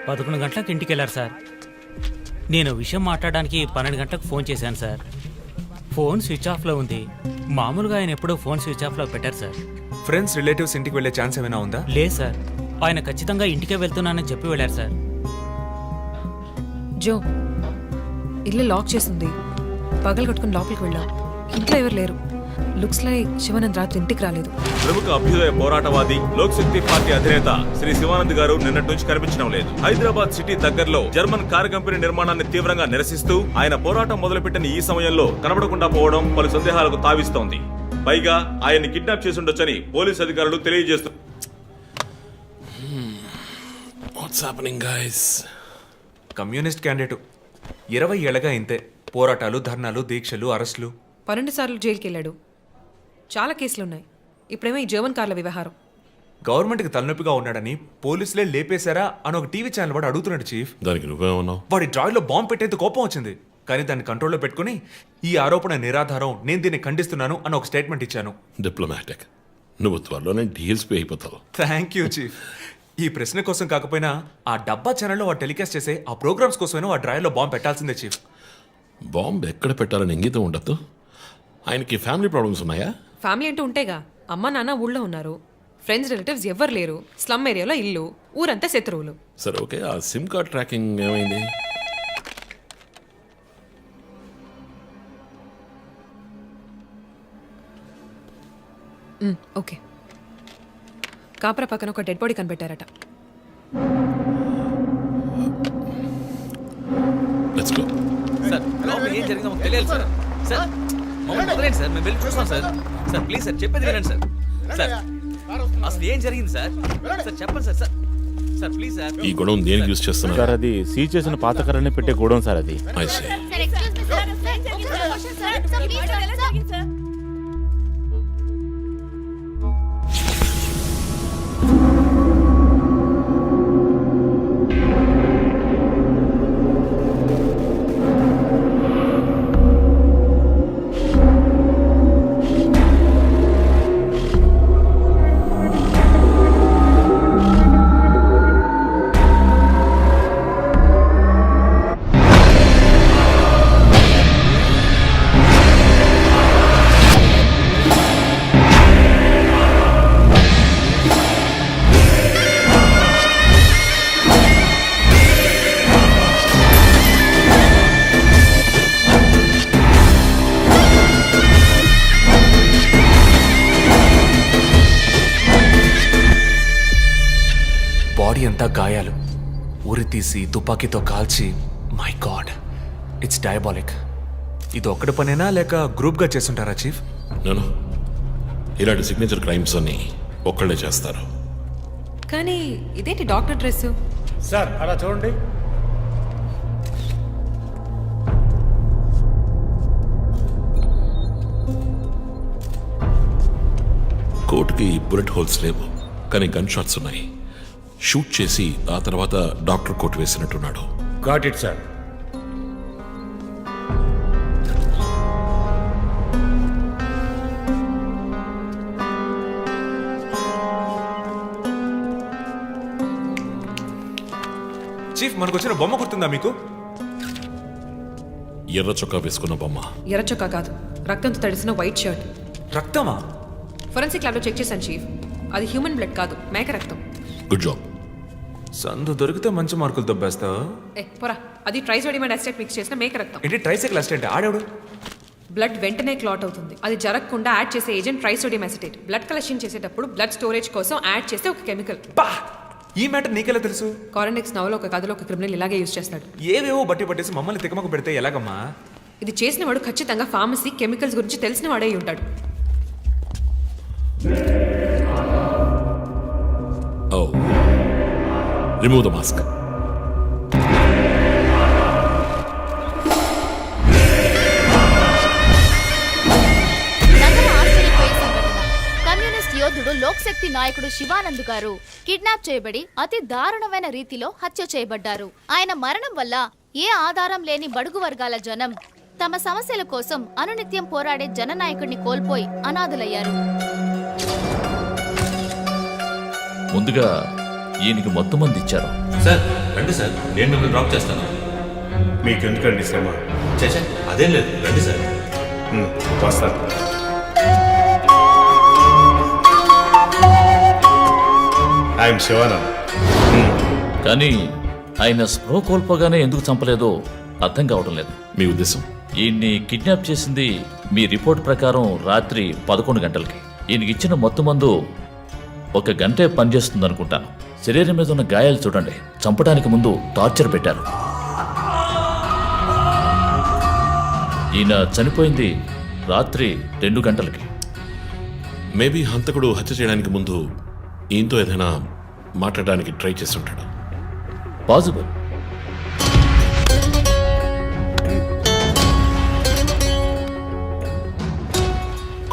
11 గంటలకు ఇంటికి వెళ్ళారు సార్. నేను విషయం మాట్లాడడానికి 12 గంటలకు ఫోన్ చేశాను సార్. ఫోన్ స్విచ్ ఆఫ్లో ఉంది. మామూలుగా ఆయన ఎప్పుడూ ఫోన్ స్విచ్ ఆఫ్లో పెట్టారు సార్. ఫ్రెండ్స్ రిలేటివ్స్ ఇంటికి వెళ్ళే ఛాన్స్ ఏమైనా ఉందా? లేదు సార్, ఆయన ఖచ్చితంగా ఇంటికే వెళ్తున్నానని చెప్పి వెళ్ళారు సార్. జో, ఇల్లు లాక్ చేసింది. పగలు కట్టుకుని లోపలికి వెళ్ళాం. ఇంట్లో ఎవరు లేరు. లుక్స్ లైక్ శివానంద్ రాత్రి ఇంటికి రాలేదు. ప్రముఖ అభ్యుదయ పోరాటవాది లోక్ శక్తి పార్టీ అధినేత శ్రీ శివానంద్ గారు నిన్నటి నుంచి కనిపించడం లేదు. హైదరాబాద్ సిటీ దగ్గరలో జర్మన్ కారు కంపెనీ నిర్మాణాన్ని తీవ్రంగా నిరసిస్తూ ఆయన పోరాటం మొదలుపెట్టిన ఈ సమయంలో కనబడకుండా పోవడం పలు సందేహాలకు తావిస్తోంది. పైగా ఆయన్ని కిడ్నాప్ చేసి ఉండొచ్చని పోలీసు అధికారులు తెలియజేస్తున్నారు. కమ్యూనిస్ట్ క్యాండిడేట్ 20 ఏళ్లగా ఇంతే. పోరాటాలు, ధర్నాలు, దీక్షలు, అరెస్టులు. 12 సార్లు జైలుకి వెళ్ళాడు. చాలా కేసులున్నాయి. ఇప్పుడేమో ఈ జర్మన్ కార్ల వ్యవహారం. గవర్నమెంట్కి తలనొప్పిగా ఉన్నాడని పోలీసులే లేపేశారా అని ఒక టీవీ ఛానల్ వాడు అడుగుతున్నాడు చీఫ్. దానికి నువ్వేమన్నావు? వాడి డ్రాయిలో బాంబు పెట్టేందుకు కోపం వచ్చింది, కానీ దాన్ని కంట్రోల్లో పెట్టుకుని ఈ ఆరోపణ నిరాధారం, నేను దీన్ని ఖండిస్తున్నాను అని ఒక స్టేట్మెంట్ ఇచ్చాను. డిప్లొమాటిక్. నువ్వు త్వరలోనే డీఎల్స్పీ అయిపోతావు. Thank you chief. ఈ ప్రశ్న కోసం కాకపోయినా ఆ డబ్బా ఛానల్లో వాడు టెలికాస్ట్ చేసే ఆ ప్రోగ్రామ్స్ కోసమైనా ఆ డ్రాయిలో బాంబు పెట్టాల్సిందే చీఫ్. బాంబు ఎక్కడ పెట్టాలని ఇంగితం ఉండద్దు. ఆయనకి ఫ్యామిలీ ప్రాబ్లమ్స్ ఉన్నాయా? ఫ్యామిలీ అంటూ ఉంటేగా. అమ్మ నాన్న ఊళ్ళో ఉన్నారు. ఫ్రెండ్స్ రిలేటివ్స్ ఎవ్వరు లేరు. స్లమ్ ఏరియాలో ఇల్లు, ఊరంతా శత్రువులు. సరే ఓకే, ఆ సిమ్ కార్డ్ ట్రాకింగ్ ఏమైంది? ఓకే. కాపరా పక్కన ఒక డెడ్ బాడీ కనిపెట్టారట. Let's go. సార్ లోపల ఏం జరిగిందో మాకు తెలియాలి సార్. సార్ మమ్మల్ని వదిలేండి సార్, మేము వెళ్ళి చూస్తాం సార్. సార్ ప్లీజ్ సార్, చెప్పేది వినండి సార్. సార్ అసలు ఏం జరిగింది సార్? సార్ చెప్పండి sir. Sir sir please sir. ఈ గొడవ దేనికి యూజ్ చేస్తున్నారు? సార్ అది సీజ్ చేసిన పాత కర్రని పెట్టే గోడౌన్ సార్ అది. I see. బాడీ అంతా గాయాలు, ఉరి తీసి తుపాకీతో కాల్చి. My God, it's diabolic. ఇది ఒక్కడి పనేనా లేక గ్రూప్గా చేస్తుంటారా చీఫ్? నేను ఇలాంటి సిగ్నేచర్ క్రైమ్స్ అన్ని ఒక్కళ్ళే చేస్తారు. కానీ ఇదేంటి డాక్టర్ డ్రెస్? సార్ అలా చూడండి. కోట్కి బుల్లెట్ హోల్స్ లేవు, కానీ గన్ షాట్స్ ఉన్నాయి. షూట్ చేసి ఆ తర్వాత డాక్టర్ కోట్ వేసినట్టున్నాడు. Got it sir. చీఫ్, మనకు వచ్చిన బొమ్మ గుర్తుందా మీకు? ఎర్ర చొక్కా వేసుకున్న బొమ్మ. ఎర్ర చొక్కా కాదు, రక్తంతో తడిసిన వైట్ షర్ట్. రక్తమా? ఫొరెన్సిక్ ల్యాబ్లో చెక్ చేశాను చీఫ్. అది హ్యూమన్ బ్లడ్ కాదు, మేక రక్తం. Good job. సందు దొరికితే మంచి మార్కులు దొబ్బేస్తావు. పోరా, అది ట్రైసోడియం అసిటేట్ మిక్స్ చేసిన మేక రక్తం. ఏంటి ట్రైసైకిల్ అసిస్టెంట్? ఆడాడు. బ్లడ్ వెంటనే క్లాట్ అవుతుంది. అది జరగకుండా యాడ్ చేసే agent trisodium acetate. Blood collection చేసేటప్పుడు బ్లడ్ స్టోరేజ్ కోసం యాడ్ చేసే ఒక కెమికల్. బా, ఈ మ్యాటర్ నీకెలా తెలుసు? కారెనిక్స్ నవలో ఒక కథలో ఒక క్రిమినల్ ఇలాగే యూజ్ చేస్తాడు. ఏవేవో బట్టి పట్టేసి మమ్మల్ని తికమకు పెడితే ఎలాగమ్మా? ఇది చేసిన వాడు ఖచ్చితంగా ఫార్మసీ, కెమికల్స్ గురించి తెలిసిన వాడే ఉంటాడు. Oh. Remove the mask. Communist యోధుడు లోక్ శక్తి నాయకుడు శివానంద్ గారు కిడ్నాప్ చేయబడి అతి దారుణమైన రీతిలో హత్య చేయబడ్డారు. ఆయన మరణం వల్ల ఏ ఆధారం లేని బడుగు వర్గాల జనం తమ సమస్యల కోసం అనునిత్యం పోరాడే జననాయకుడిని కోల్పోయి అనాథులయ్యారు. ముందుగా ఈయనకి మొత్తం మంది ఇచ్చారు సార్. రండి సార్, నేను మిమ్మల్ని డ్రాప్ చేస్తాను. మీకెందుకండి శ్రమ? చేసా అదేం లేదు, రండి సార్. వస్తాను. ఐఎమ్ శివానంద్. కానీ ఆయన స్పృహ కోల్పోగానే ఎందుకు చంపలేదో అర్థం కావడం లేదు. మీ ఉద్దేశం? ఈయన్ని కిడ్నాప్ చేసింది మీ రిపోర్ట్ ప్రకారం రాత్రి 11 గంటలకి. ఈయనకి ఇచ్చిన మొత్తం మందు 1 గంటే పనిచేస్తుంది అనుకుంటాను. శరీరం మీద ఉన్న గాయాలు చూడండి, చంపడానికి ముందు టార్చర్ పెట్టారు. ఈయన చనిపోయింది రాత్రి 2 గంటలకి. మేబీ హంతకుడు హత్య చేయడానికి ముందు ఈయనతో ఏదైనా మాట్లాడడానికి ట్రై చేసి ఉంటాడు. Possible.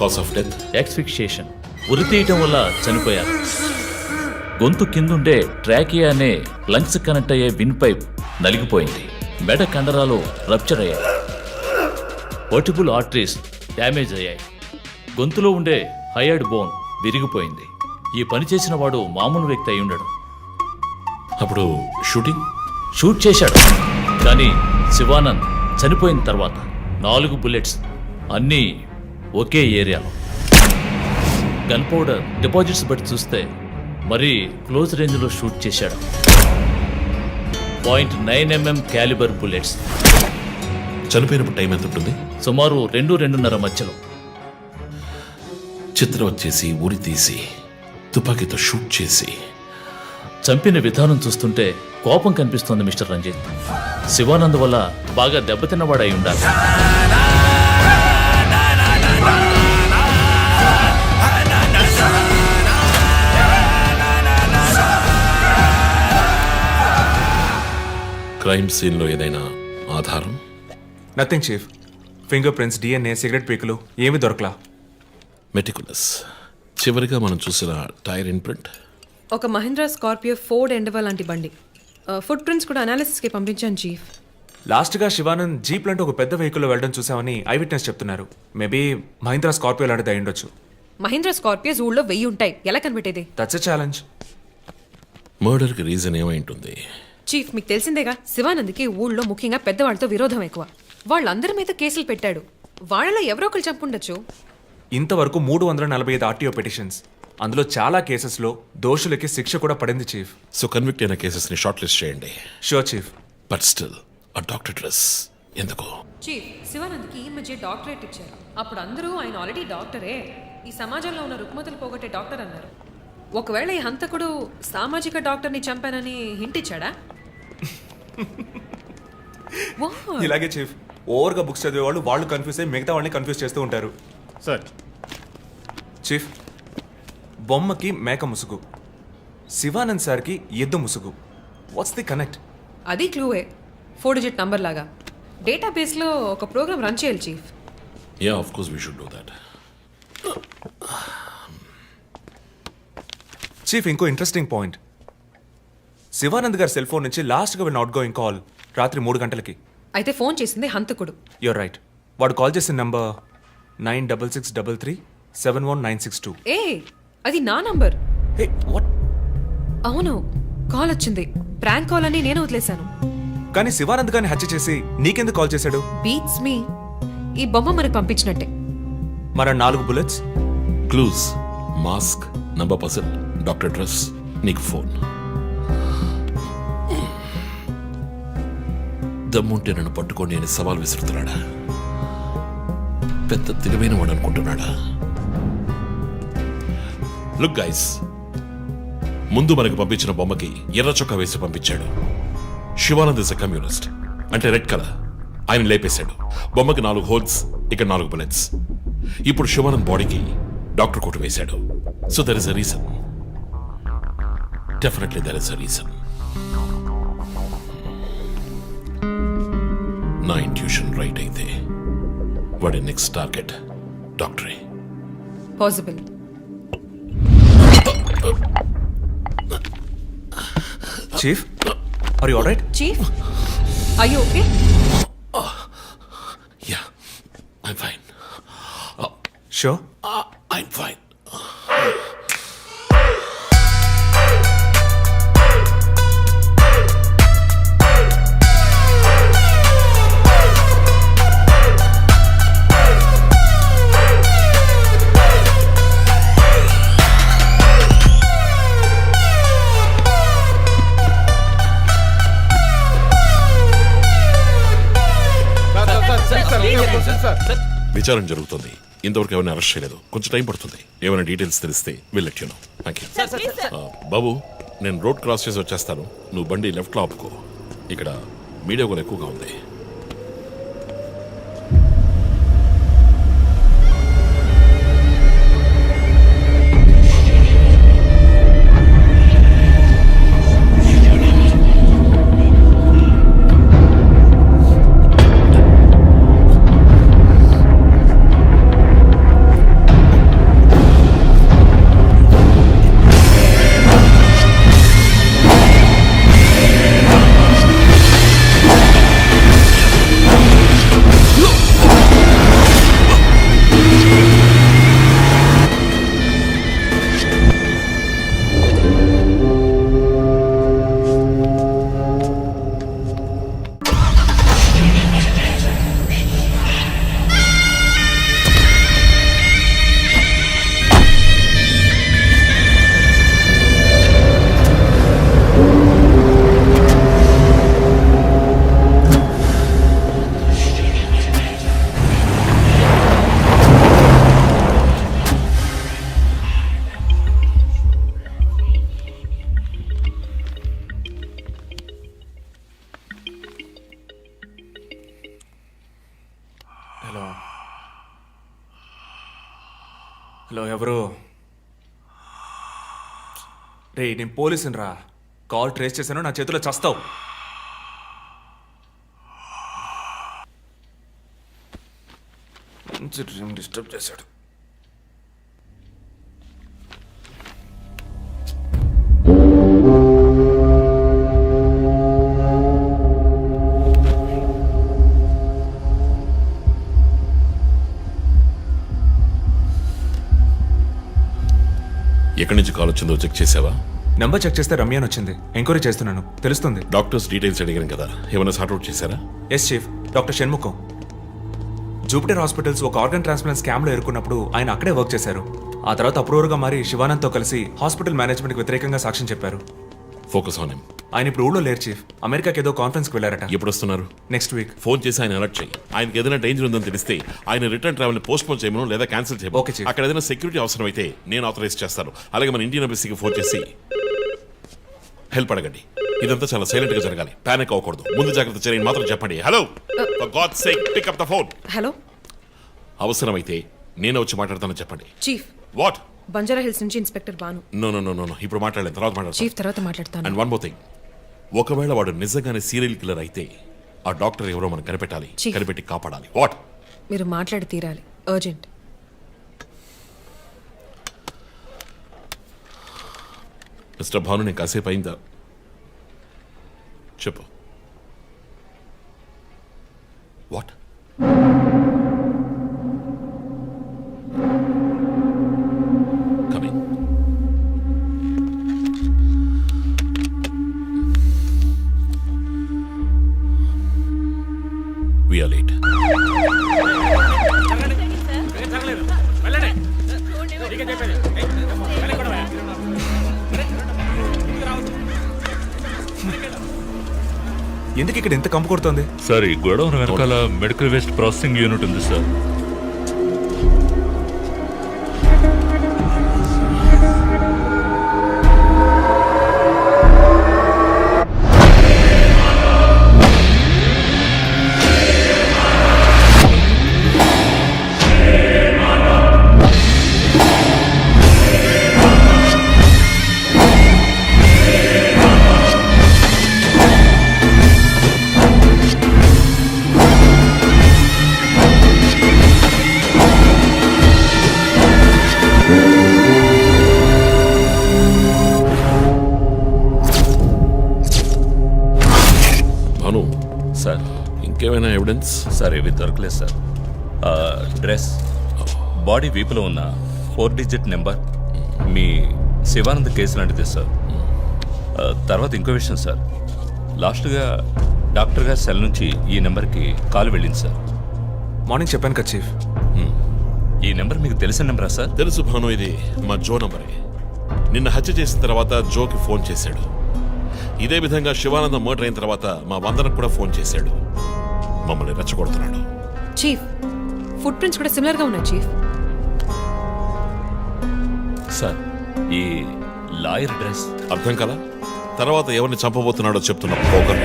Cause of death? Asphyxiation, ఉరి తీయటం వల్ల చనిపోయారు. గొంతు కిందుండే ట్రాకియా అనే లంగ్స్ కనెక్ట్ అయ్యే విన్ పైప్ నలిగిపోయింది. మెడ కండరాలు రప్చర్ అయ్యాయి. వర్టిబుల్ ఆర్టరీస్ డ్యామేజ్ అయ్యాయి. గొంతులో ఉండే హయర్డ్ బోన్ విరిగిపోయింది. ఈ పని చేసిన వాడు మామూలు వ్యక్తి అయి ఉండడు. అప్పుడు షూట్ చేశాడు. కానీ శివానంద్ చనిపోయిన తర్వాత 4 బుల్లెట్స్, అన్నీ ఒకే ఏరియాలో. గన్ పౌడర్ డిపాజిట్స్ బట్టి చూస్తే మరీ క్లోజ్ రేంజ్లో షూట్ చేశాడు. 0.9 mm క్యాలిబర్ బుల్లెట్స్. చనిపోయినప్పుడు టైం ఎంత ఉంటుంది? సుమారు 2-2:30 మధ్యలో. చిత్రం వచ్చేసి ఉరి తీసి తుపాకీతో షూట్ చేసి చంపిన విధానం చూస్తుంటే కోపం కనిపిస్తోంది మిస్టర్ రంజిత్. శివానంద్ వల్ల బాగా దెబ్బతిన్నవాడై ఉండాలి. క్రైమ్ సీన్లో ఏదైనా ఆధారం? Nothing chief. Fingerprints, DNA, cigarette పీకులు ఏమీ దొరకలా. మెటికులస్. చివరిగా మనం చూసిన టైర్ ఇన్ప్రింట్? ఒక మహీంద్రా స్కార్పియో ఫోర్డ్ ఎండవా లాంటి బండి. ఫుట్ ప్రింట్స్ కూడా అనాలిసిస్కి పంపించాను చీఫ్. లాస్ట్గా శివానంద్ జీప్ లాంటి ఒక పెద్ద వెహికల్లో వెళ్ళడం చూసామని ఐ విట్నెస్ చెప్తున్నారు. మేబీ మహీంద్రా స్కార్పియో లాంటిది అయి ఉండొచ్చు. మహీంద్రా స్కార్పియోస్ ఊళ్ళో 1000 ఉంటాయి. ఎలా కనిపెట్టేది? That's a challenge. మర్డర్కి రీజన్ ఏమై ఉంటుంది? చీఫ్, మీకు తెలిసిందేగా, శివానంద్కి ఊళ్ళో ముఖ్యంగా పెద్దవాళ్ళతో విరోధం ఎక్కువ. వాళ్ళందరి మీద కేసులు పెట్టాడు. వాళ్ళలో ఎవరో ఒకరు చంపుండొచ్చు. ఇంతవరకు 345 ఆర్టీఓ పిటిషన్స్. అందులో చాలా కేసెస్లో దోషులకి శిక్ష కూడా పడింది చీఫ్. సో కన్విక్ట్ అయిన కేసెస్ని షార్ట్ లిస్ట్ చేయండి. Sure chief. బట్ స్టిల్ ఆ డాక్టర్ డ్రెస్ ఎందుకు? చీఫ్, శివానంద్కి ఈ మధ్య డాక్టరేట్ ఇచ్చారు. అప్పుడు అందరూ ఆయన ఆల్రెడీ డాక్టరే, ఈ సమాజంలో ఉన్న రుగ్మతలు పోగొట్టే డాక్టర్ అన్నారు. ఒకవేళ ఈ హంతకుడు సామాజిక డాక్టర్ని చంపానని హింట్ ఇచ్చాడా? ఇలాగే చీఫ్, ఓవర్గా బుక్స్ చదివే వాళ్ళు కన్ఫ్యూజ్ అయ్యి మిగతా వాళ్ళని కన్ఫ్యూజ్ చేస్తూ ఉంటారు. సార్, చీఫ్, బొమ్మకి మేక ముసుగు, శివానంద్ సార్కి ఎద్దు ముసుగు. What's the connect? అది క్లూవే. 4 digit నంబర్ లాగా. డేటాబేస్లో ఒక ప్రోగ్రామ్ రన్ చేయాలి chief. Yeah, of course we should do that. Chief, ఇంకో ఇంట్రెస్టింగ్ పాయింట్. శివానంద్ గారి సెల్ ఫోన్ నుంచి లాస్ట్గా వెళ్ళిన అవుట్ గోయింగ్ కాల్ రాత్రి 3 గంటలకి. అయితే ఫోన్ చేసింది హంతకుడు. You're right. వాడు కాల్ చేసిన నంబర్ 9663371962. ఏ, అది నా నంబర్. Hey, what? అవును, కాల్ వచ్చింది. ప్రాంక్ కాల్ అని నేను వదిలేశాను. కానీ శివానంద్ గారిని హత్య చేసి నీకెందుకు కాల్ చేశాడు? బీట్స్ మీ. ఈ బొమ్మ మనకు పంపించినట్టే. మన 4 bullets, clues, mask, number person, doctor dress, నీకు ఫోన్. దమ్ముంటే నన్ను పట్టుకోండి అని సవాల్ విసురుతున్నాడా? పెద్ద తెలివైన వాడు అనుకుంటున్నాడా? లుక్ గైస్, ముందు మనకు పంపించిన బొమ్మకి ఎర్ర చొక్కా వేసి పంపించాడు. శివానంద్ ఇస్ ఎ కమ్యూనిస్ట్, అంటే రెడ్ కలర్. ఆయన లేపేశాడు. బొమ్మకి 4 హోల్స్, ఇక్కడ 4 బుల్లెట్స్. ఇప్పుడు శివానంద్ బాడీకి డాక్టర్ కోట్ వేశాడు. So there is a reason. Definitely there is a reason. నా ఇంట్యూషన్ రైట్ అయితే వాడి నెక్స్ట్ టార్గెట్ డాక్టరే. Possible. Chief, are you alright? Chief, are you okay? Yeah, I'm fine. Sure? I'm fine. విచారణ జరుగుతుంది. ఇంతవరకు ఎవరిని arrest చేయలేదు. కొంచెం టైం పడుతుంది. ఏమైనా డీటెయిల్స్ తెలిస్తే will you know. Thank you. బాబు, నేను రోడ్ క్రాస్ చేసి వచ్చేస్తాను. నువ్వు బండి లెఫ్ట్లో ఆపుకో. ఇక్కడ మీడియా కూడా ఎక్కువగా ఉంది. హలో, ఎవరు? రే, నేను పోలీసుని రా. కాల్ ట్రేస్ చేశాను, నా చేతిలో చస్తావు. మంచి డ్రీమ్ డిస్టర్బ్ చేశాడు. ఎక్కడి నుంచి కాల్ వచ్చిందో చెక్ చేసావా? నెంబర్ చెక్ చేస్తే రమ్య అని వచ్చింది. ఎంక్వైరీ చేస్తున్నాను, తెలుస్తుంది. డాక్టర్స్ డీటెయిల్స్ అడిగాను కదా, ఏమైనా సార్ట్అవుట్ చేశారా? Yes chief, doctor Shanmukham. Jupiter hospitals ఒక ఆర్గన్ ట్రాన్స్ప్లాంట్ స్కామ్లో ఎరుకున్నప్పుడు ఆయన అక్కడే వర్క్ చేశారు. ఆ తర్వాత అప్రూవర్గా మారి శివానంద్తో కలిసి హాస్పిటల్ మేనేజ్మెంట్కి వ్యతిరేకంగా సాక్ష్యం చెప్పారు. Focus on him. ఆయన ఇప్పుడు ఊళ్ళో లేరు చీఫ్. అమెరికాకి ఏదో కాన్ఫరెన్స్కి వెళ్ళారట. ఎప్పుడు వస్తున్నారు? Next week. ఫోన్ చేసి ఆయన అలర్ట్ చేయి. ఆయనకి ఏదైనా డేంజర్ ఉందని తెలిస్తే ఆయన రిటర్న్ ట్రావెల్ పోస్ట్ పోన్ చేయమను లేదా క్యాన్సిల్ చేయమను. Okay, chief. అక్కడ ఏదైనా సెక్యూరిటీ అవసరం అయితే నేను ఆథరైజ్ చేస్తాను. అలాగే మన ఇండియన్ ఎంబసీకి ఫోన్ చేసి హెల్ప్ అడగండి. ఇదంతా చాలా సైలెంట్ గా జరగాలి. పానిక్ అవ్వకూడదు. ముందు జాగ్రత్త చర్యని మాత్రం చెప్పండి. Hello, for God's sake pick up the phone. Hello, అవసరమైతే నేను వచ్చి మాట్లాడతానని చెప్పండి. Chief, what? బంజారా హిల్స్ నుంచి ఇన్స్పెక్టర్ బాను. నో, ఇప్పుడు మాట్లాడలేదు, తర్వాత మాట్లాడతాను. చీఫ్, తర్వాత మాట్లాడతాను. అండ్ వన్ మోర్ థింగ్, ఒకవేళ వాడు నిజంగానే సీరియల్ కిల్లర్ అయితే ఆ డాక్టర్ ఎవరో మనం కనిపెట్టాలి. Chief. కనిపెట్టి కాపాడాలి. వాట్? మీరు మాట్లాడి తీరాలి, అర్జెంట్. మిస్టర్ భాను, నేను కాసేపు అయిందా? చెప్పు. What? Coming. We are late. ఎందుకు ఇక్కడ ఎంత కంపు కొడుతుంది? సార్, ఈ గొడవ వెనకాల మెడికల్ వేస్ట్ ప్రాసెసింగ్ యూనిట్ ఉంది సార్. సార్, ఇంకేమైనా ఎవిడెన్స్? సార్, ఇవి దొరకలేదు సార్. డ్రెస్, బాడీ వీపులో ఉన్న 4 డిజిట్ నెంబర్ మీ శివానంద్ కేసు లాంటిది సార్. తర్వాత ఇంకో విషయం సార్, లాస్ట్గా డాక్టర్ గారి సెల్ నుంచి ఈ నెంబర్కి కాల్ వెళ్ళింది సార్. మార్నింగ్ చెప్పాను కదా చీఫ్. ఈ నెంబర్ మీకు తెలిసిన నెంబరా సార్? తెలుసు భాను, ఇది మా జో నంబరే. నిన్న హత్య చేసిన తర్వాత జోకి ఫోన్ చేశాడు. ఇదే విధంగా శివానంద మర్డర్ అయిన తర్వాత మా వందనకు కూడా ఫోన్ చేశాడు. మమ్మల్ని రెచ్చగొడుతున్నాడు. చీఫ్, ఫుట్ ప్రింట్స్ కూడా సిమిలర్ గా ఉన్నాయి చీఫ్. సార్ ఈ లాయర్ డ్రెస్ అర్థం కదా తర్వాత ఎవరిని చంపబోతున్నాడో చెప్తున్న poker.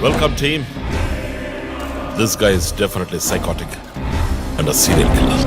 Welcome team. This guy is definitely psychotic and a serial killer.